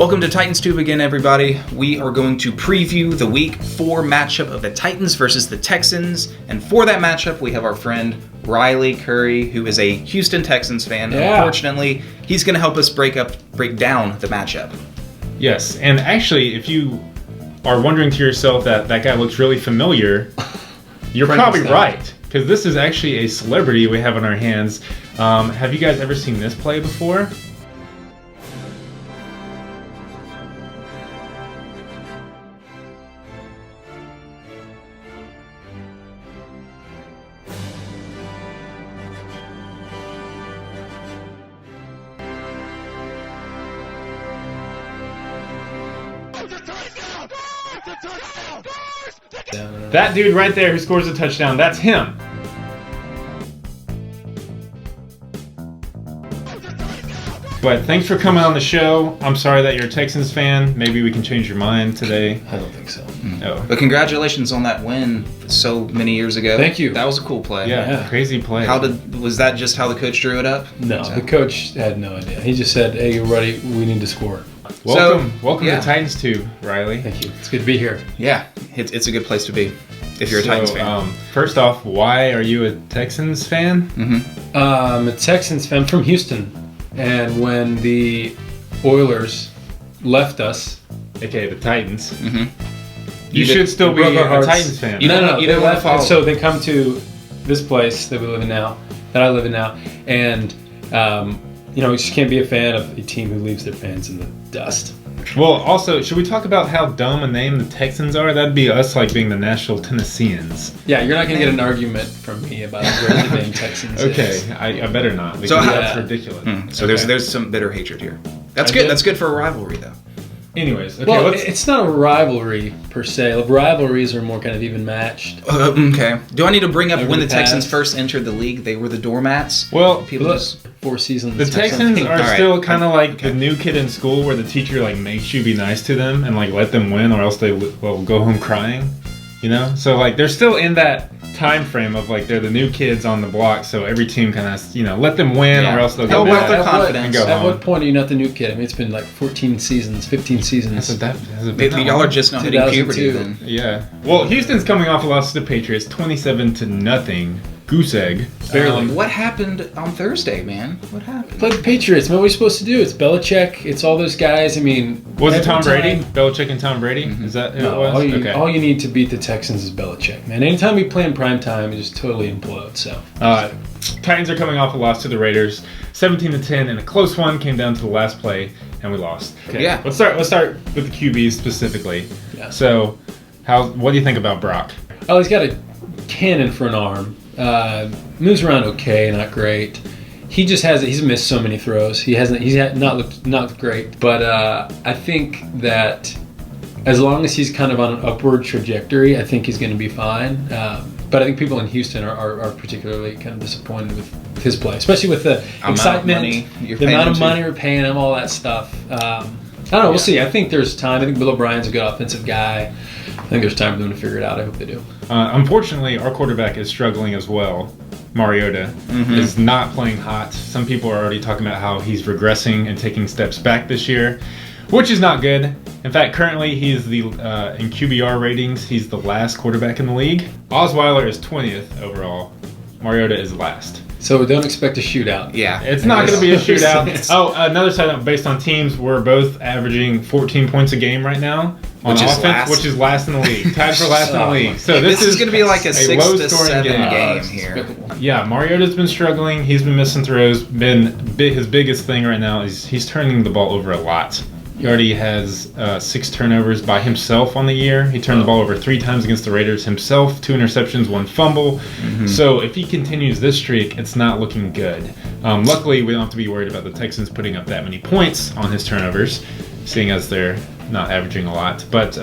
Welcome to Titans Tube again, everybody. We are going to preview the Week 4 matchup of the Titans versus the Texans. And for that matchup, we have our friend Riley Curry, who is a Houston Texans fan. Yeah. Unfortunately, he's going to help us break down the matchup. Yes, and actually, if you are wondering to yourself that guy looks really familiar, you're probably right, because this is actually a celebrity we have on our hands. Have you guys ever seen this play before? That dude right there who scores a touchdown, that's him. But thanks for coming on the show. I'm sorry that you're a Texans fan. Maybe we can change your mind today. I don't think so. No. But congratulations on that win so many years ago. Thank you. That was a cool play. Yeah, crazy play. Was that just how the coach drew it up? No, the coach had no idea. He just said, "Hey, you're ready. We need to score." Welcome to Titans Tube, Riley. Thank you. It's good to be here. Yeah, it's a good place to be if you're a Titans fan. First off, why are you a Texans fan? I'm a Texans fan from Houston, and when the Oilers left us, aka the Titans, You should still be a Titans fan. No, You they don't wanna left, follow. and so they come to this place that I live in now, and you just can't be a fan of a team who leaves their fans in the dust. Well, also, should we talk about how dumb a name the Texans are? That'd be us being the Nashville Tennesseans. Yeah, you're not going to get an argument from me about where the name Texans Okay, is. I better not, because So that's ridiculous. So there's some bitter hatred here. That's I good. did. That's good for a rivalry, though. Anyways, okay, Well, let's... it's not a rivalry per se. Like, rivalries are more kind of even matched. Okay. Do I need to bring up Over when the the Texans past. first entered the league? They were the doormats. Well, People Look, just 4 seasons. the or Texans something. are All right. still kind of like the new kid in school where the teacher makes you be nice to them and let them win, or else they will go home crying. So they're still in that time frame of they're the new kids on the block, so every team kind of let them win, Yeah. or else they'll Help go out their back. confidence. and go At home. what point are you not the new kid? I mean, it's been 14 seasons, 15 seasons. Y'all are just not hitting puberty 2002. then. Yeah. Well, Houston's coming off a loss to the Patriots, 27-0. Goose egg. Barely. What happened on Thursday, man? What happened? Play the Patriots. What are we supposed to do? It's Belichick. It's all those guys. I mean, Was it every Tom Brady? time- Belichick and Tom Brady? Is that who No, it was? Okay. all you need to beat the Texans is Belichick, man. Anytime we play in prime time, it just totally implodes. So Titans are coming off a loss to the Raiders, 17-10, and a close one came down to the last play, and we lost. Okay. Yeah. Let's start with the QBs specifically. Yeah. So, what do you think about Brock? oh, he's got a cannon for an arm. Moves around okay, not great. He's missed so many throws. He's not looked great. But I think that as long as he's kind of on an upward trajectory, I think he's going to be fine. But I think people in Houston are particularly kind of disappointed with his play, especially with the excitement, the amount of money we're paying him, all that stuff. I don't know. We'll see. I think there's time. I think Bill O'Brien's a good offensive guy. I think there's time for them to figure it out. I hope they do. Unfortunately, our quarterback is struggling as well. Mariota is not playing hot. Some people are already talking about how he's regressing and taking steps back this year, which is not good. In fact, currently he's in QBR ratings, he's the last quarterback in the league. Osweiler is 20th overall. Mariota is last. So don't expect a shootout. Yeah. It's not going to be a shootout. Another side note, based on teams, we're both averaging 14 points a game right now on offense, which is last in the league. Tied for last in the league. So this is going to be like a 6 to low-scoring 7 game It's here. despicable. Yeah, Mariota's been struggling. He's been missing throws. His biggest thing right now is he's turning the ball over a lot. He already has 6 turnovers by himself on the year. He turned the ball over 3 times against the Raiders himself, 2 interceptions, 1 fumble. So if he continues this streak, it's not looking good. Luckily, we don't have to be worried about the Texans putting up that many points on his turnovers, seeing as they're not averaging a lot. But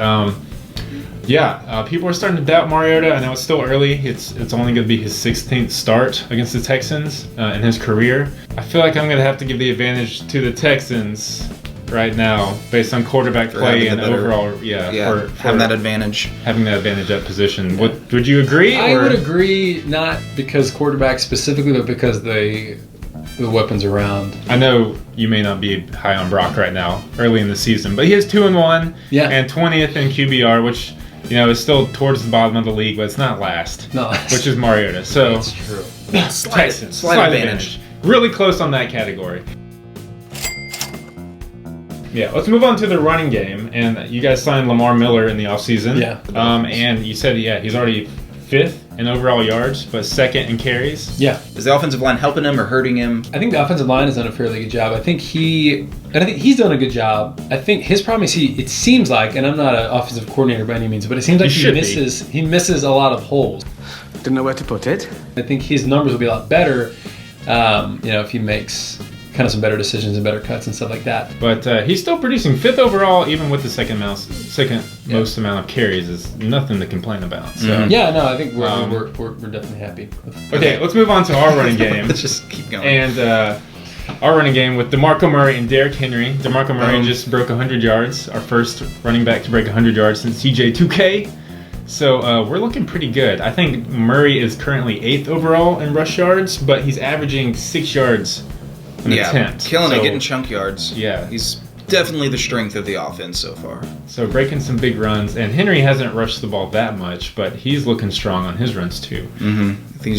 people are starting to doubt Mariota. I know it's still early. It's only going to be his 16th start against the Texans in his career. I feel like I'm going to have to give the advantage to the Texans right now, based on quarterback play and overall, for having that advantage. Having that advantage at position. Would you agree? I would agree, not because quarterback specifically, but because the the weapons around. I know you may not be high on Brock right now, early in the season, but he has 2-1 and 20th in QBR, which is still towards the bottom of the league, but it's not last. No, which is Mariota. So that's true. Texans, slight advantage. Really close on that category. Yeah, let's move on to the running game. And you guys signed Lamar Miller in the offseason. Yeah. And you said, he's already 5th in overall yards, but 2nd in carries. Yeah. Is the offensive line helping him or hurting him? I think the offensive line has done a fairly good job. I think he's done a good job. I think his problem is it seems like, and I'm not an offensive coordinator by any means, but it seems like he misses a lot of holes. Didn't know where to put it. I think his numbers will be a lot better, if he makes kind of some better decisions and better cuts and stuff like that. But he's still producing 5th overall, even with the second most amount of carries. Is nothing to complain about. So Yeah, no, I think we're definitely happy. Okay, let's move on to our running game. Let's just keep going. And our running game with DeMarco Murray and Derrick Henry. DeMarco Murray just broke 100 yards, our first running back to break 100 yards since TJ2K. So we're looking pretty good. I think Murray is currently 8th overall in rush yards, but he's averaging 6 yards an attempt. Killing it, getting chunk yards. Yeah. He's definitely the strength of the offense so far. So breaking some big runs, and Henry hasn't rushed the ball that much, but he's looking strong on his runs too. Mm-hmm. I think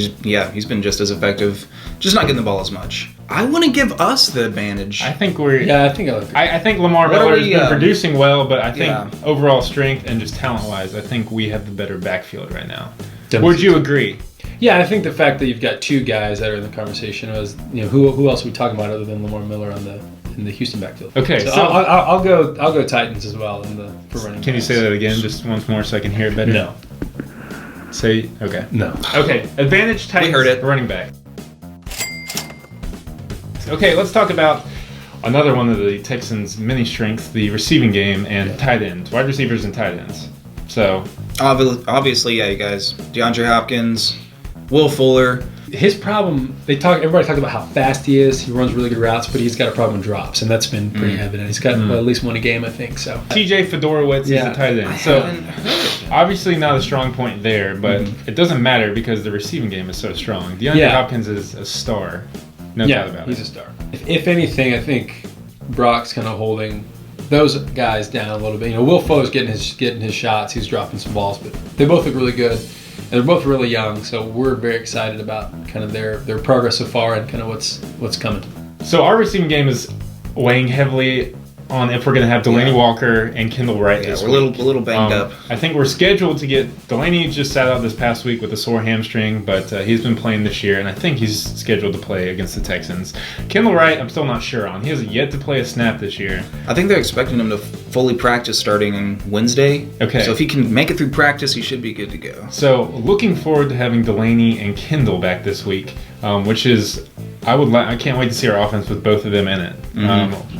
he's been just as effective, just not getting the ball as much. I want to give us the advantage. I think I think I think Lamar Miller has been producing well, but I think overall strength and just talent-wise, I think we have the better backfield right now. Would you agree? Yeah, I think the fact that you've got 2 guys that are in the conversation was, who else are we talking about other than Lamar Miller in the Houston backfield? Okay, so I'll go Titans as well for running. Can you say that again just once more so I can hear it better? No. Say okay. No. Okay, advantage Titans. We heard it. Running back. Okay, let's talk about another one of the Texans' many strengths: the receiving game and tight ends, wide receivers and tight ends. So obviously, you guys, DeAndre Hopkins, Will Fuller. His problem, everybody talks about how fast he is. He runs really good routes, but he's got a problem with drops, and that's been pretty evident. He's got at least one a game, I think. So TJ Fedorowicz is a tight end. So obviously not a strong point there, but it doesn't matter because the receiving game is so strong. DeAndre Hopkins is a star. No doubt about it. He's a star. If anything, I think Brock's kind of holding those guys down a little bit. Will Fuller's getting his shots. He's dropping some balls, but they both look really good. And they're both really young, so we're very excited about kind of their progress so far and kind of what's coming. So our receiving game is weighing heavily on if we're going to have Delaney Walker and Kendall Wright this week. We're a little banged up. I think we're scheduled to get Delaney just sat out this past week with a sore hamstring, but he's been playing this year, and I think he's scheduled to play against the Texans. Kendall Wright, I'm still not sure on. He hasn't yet to play a snap this year. I think they're expecting him to fully practice starting on Wednesday. Okay. So if he can make it through practice, he should be good to go. So looking forward to having Delaney and Kendall back this week, which is I can't wait to see our offense with both of them in it.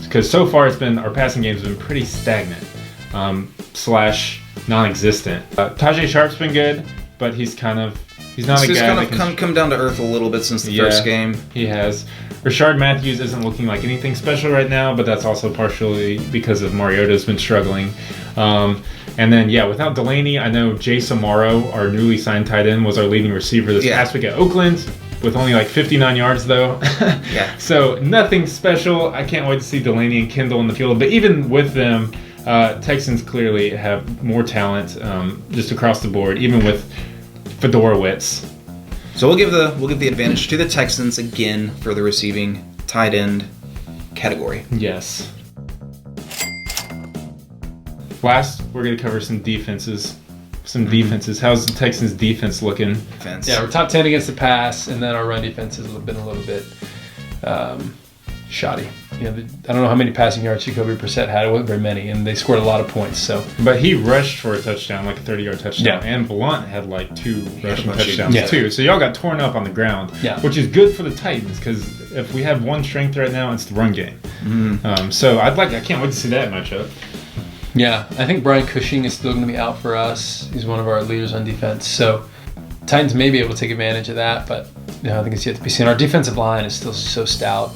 Because so far our passing game has been pretty stagnant / non-existent. Tajay Sharp's been good, but he's not a guy that can come down to earth a little bit since the first game. He has. Rashard Matthews isn't looking like anything special right now, but that's also partially because of Mariota's been struggling. And then, without Delaney, I know Jay Samaro, our newly signed tight end, was our leading receiver this past week at Oakland, with only like 59 yards, though. So nothing special. I can't wait to see Delaney and Kendall in the field. But even with them, Texans clearly have more talent just across the board, even with Fedorowicz. So we'll give the advantage to the Texans again for the receiving tight end category. Yes. Last, we're going to cover some defenses. How's the Texans' defense looking? Yeah, we're top 10 against the pass, and then our run defense has been a little bit shoddy. I don't know how many passing yards Jacoby Brissett had. It wasn't very many, and they scored a lot of points. But he rushed for a touchdown, like a 30-yard touchdown, and Blunt had like 2 rushing touchdowns too. So y'all got torn up on the ground, which is good for the Titans because if we have one strength right now, it's the run game. So I can't wait to see that matchup. Yeah, I think Brian Cushing is still going to be out for us. He's one of our leaders on defense. So Titans may be able to take advantage of that, but I think it's yet to be seen. Our defensive line is still so stout.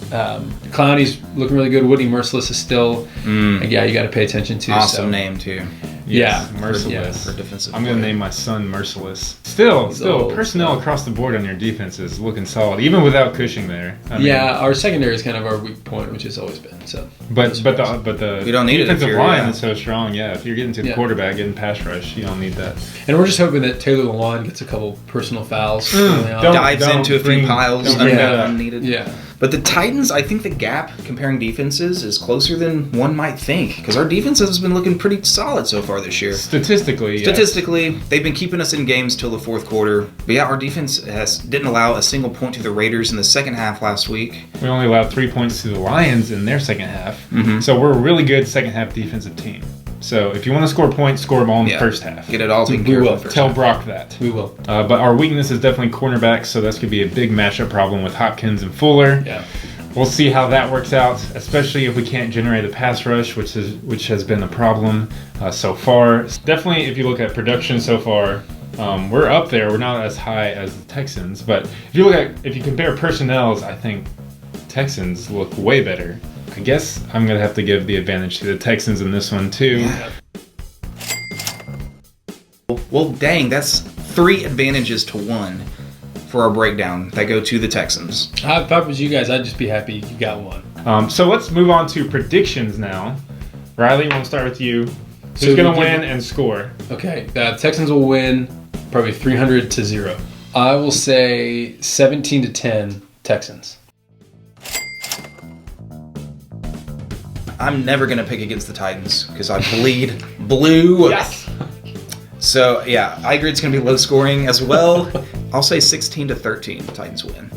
Clowney's looking really good. Whitney Merciless is still, you got to pay attention to. Awesome name, too. Yeah. Merciless. For defensive I'm going to play. name my son Merciless. Still, old. personnel across the board on your defense is looking solid, even without Cushing there. I mean, Our secondary is kind of our weak point, which has always been. So, but the We don't need it if defensive you're, line yeah. is so strong. Yeah, if you're getting to the quarterback, getting pass rush, you don't need that. and we're just hoping that Taylor Lewan gets a couple personal fouls. early on. Dives into a few piles don't bring that up. unneeded. Yeah. But the Titans, I think the gap comparing defenses is closer than one might think because our defense has been looking pretty solid so far this year. Statistically, yes. Statistically, they've been keeping us in games till the fourth quarter. But yeah, our defense didn't allow a single point to the Raiders in the second half last week. We only allowed 3 points to the Lions in their second half. Mm-hmm. So we're a really good second half defensive team. So if you want to score points, score them all in the first half. Get it all taken We care of will. in the first Tell half. Brock that. We will. But our weakness is definitely cornerbacks, so that's going to be a big matchup problem with Hopkins and Fuller. Yeah. We'll see how that works out, especially if we can't generate a pass rush, which has been a problem so far. Definitely, if you look at production so far, we're up there. We're not as high as the Texans, but if you compare personnels, I think Texans look way better. I guess I'm gonna have to give the advantage to the Texans in this one too. Yeah. Well, dang, that's 3 advantages to 1 for our breakdown that go to the Texans. If I was you guys, I'd just be happy you got one. So let's move on to predictions now. Riley, we'll start with you. So Who's gonna we give- win and score? Okay, Texans will win probably 300-0. I will say 17-10 Texans. I'm never going to pick against the Titans because I bleed blue. Yes. So, yeah, I agree it's going to be low scoring as well. I'll say 16-13, the Titans win.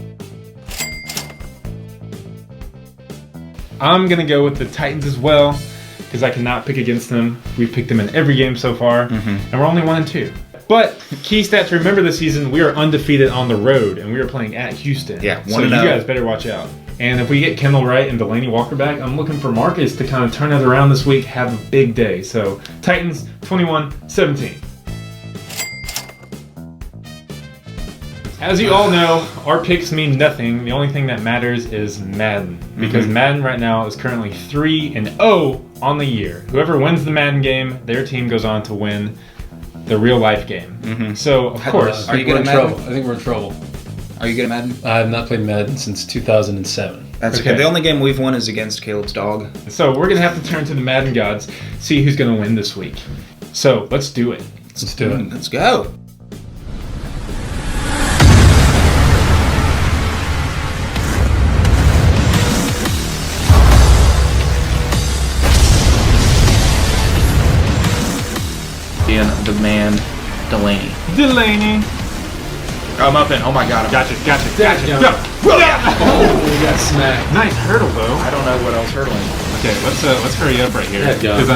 I'm gonna go with the Titans as well because I cannot pick against them. We've picked them in every game so far, and we're only 1-2. But key stats to remember this season: we are undefeated on the road, and we are playing at Houston. Yeah, so you guys better watch out. And if we get Kendall Wright and Delaney Walker back, I'm looking for Marcus to kind of turn it around this week, have a big day. So Titans 21-17. As you all know, our picks mean nothing. The only thing that matters is Madden. Because Madden right now is currently 3-0 on the year. Whoever wins the Madden game, their team goes on to win the real life game. So, of course, Are you we're good in at trouble. Madden? I think we're in trouble. Are you good at Madden? I have not played Madden since 2007. That's okay. The only game we've won is against Caleb's dog. So we're going to have to turn to the Madden gods, see who's going to win this week. So let's do it. Let's do it. Let's go. In demand Delaney. I'm up in. Oh my god. Gotcha. Yeah. Go. We got smacked. Nice hurdle, though. I don't know what else hurdling. Okay, let's hurry up right here. Yeah, go. Because I